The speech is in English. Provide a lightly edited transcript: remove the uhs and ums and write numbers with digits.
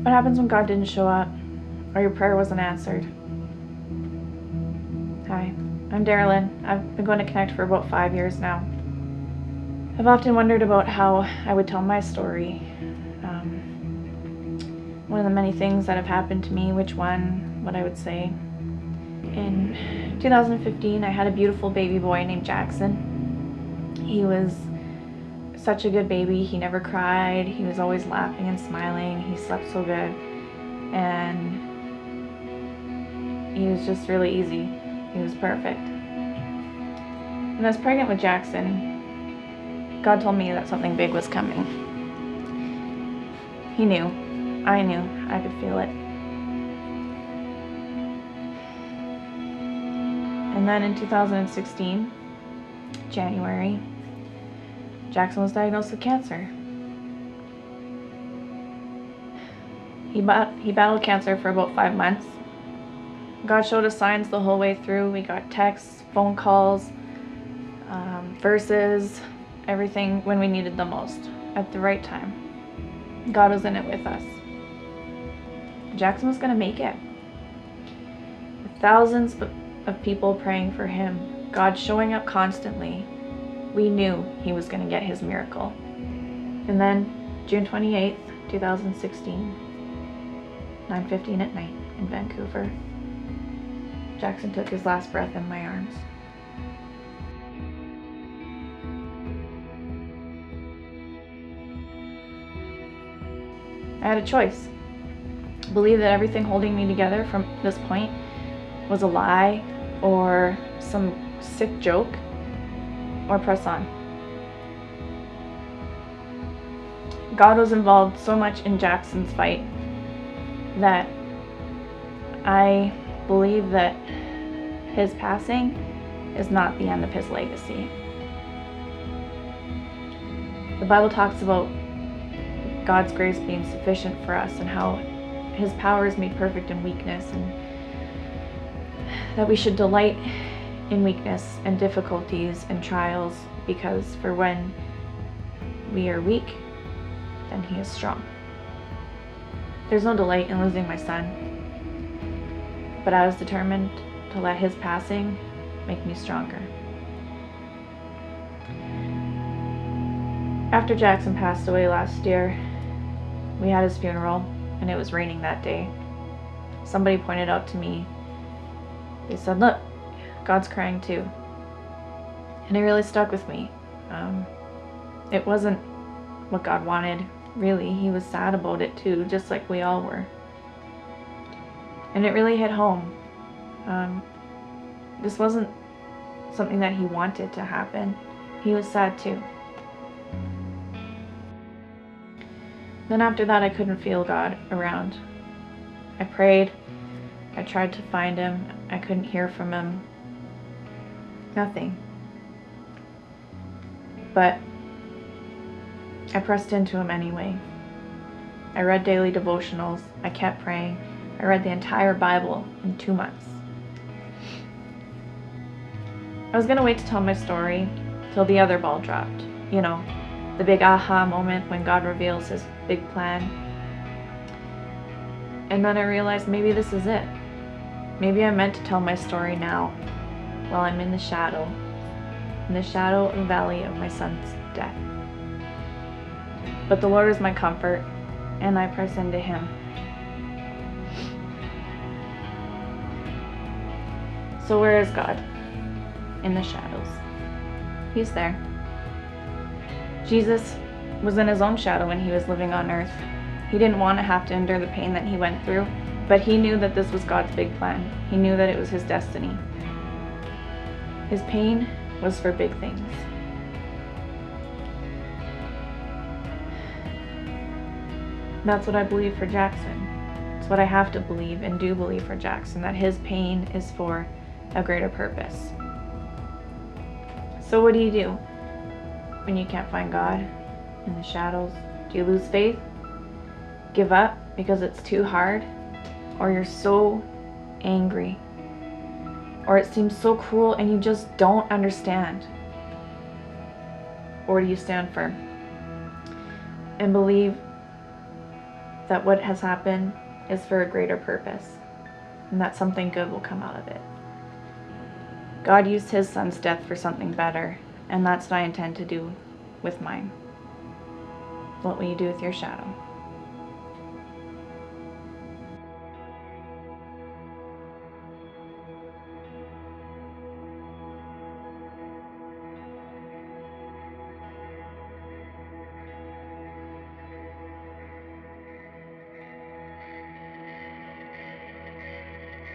What happens when God didn't show up or your prayer wasn't answered? Hi, I'm Darelyn. I've been going to Connect for about 5 years now. I've often wondered about how I would tell my story. One of the many things that have happened to me, which one, what I would say. In 2015, I had a beautiful baby boy named Jackson. He was such a good baby. He never cried. He was always laughing and smiling. He slept so good. And he was just really easy. He was perfect. When I was pregnant with Jackson, God told me that something big was coming. He knew. I knew. I could feel it. And then in 2016, January, Jackson was diagnosed with cancer. He battled cancer for about 5 months. God showed us signs the whole way through. We got texts, phone calls, verses, everything when we needed the most, at the right time. God was in it with us. Jackson was going to make it. With thousands of people praying for him, God showing up constantly, we knew he was going to get his miracle. And then, June 28th, 2016, 9:15 at night in Vancouver, Jackson took his last breath in my arms. I had a choice. Believe that everything holding me together from this point was a lie or some sick joke, or press on. God was involved so much in Jackson's fight that I believe that his passing is not the end of his legacy. The Bible talks about God's grace being sufficient for us and how his power is made perfect in weakness, and that we should delight in weakness and difficulties and trials, because for when we are weak, then he is strong. There's no delight in losing my son, but I was determined to let his passing make me stronger. After Jackson passed away last year, we had his funeral, and it was raining that day. Somebody pointed out to me, they said, "Look, God's crying too." And it really stuck with me. It wasn't what God wanted, really. He was sad about it too, just like we all were. And it really hit home. This wasn't something that he wanted to happen. He was sad too. Then after that, I couldn't feel God around. I prayed. I tried to find him. I couldn't hear from him. Nothing. But I pressed into him anyway. I read daily devotionals. I kept praying. I read the entire Bible in 2 months. I was going to wait to tell my story till the other ball dropped. You know, the big aha moment when God reveals his big plan. And then I realized maybe this is it. Maybe I'm meant to tell my story now, while I'm in the shadow of the valley of my son's death. But the Lord is my comfort, and I press into him. So where is God? In the shadows. He's there. Jesus was in his own shadow when he was living on earth. He didn't want to have to endure the pain that he went through, but he knew that this was God's big plan. He knew that it was his destiny. His pain was for big things. That's what I believe for Jackson. It's what I have to believe and do believe for Jackson, that his pain is for a greater purpose. So what do you do when you can't find God in the shadows? Do you lose faith? Give up because it's too hard? Or you're so angry? Or it seems so cruel and you just don't understand? Or do you stand firm and believe that what has happened is for a greater purpose, and that something good will come out of it. God used his son's death for something better, and that's what I intend to do with mine. What will you do with your shadow?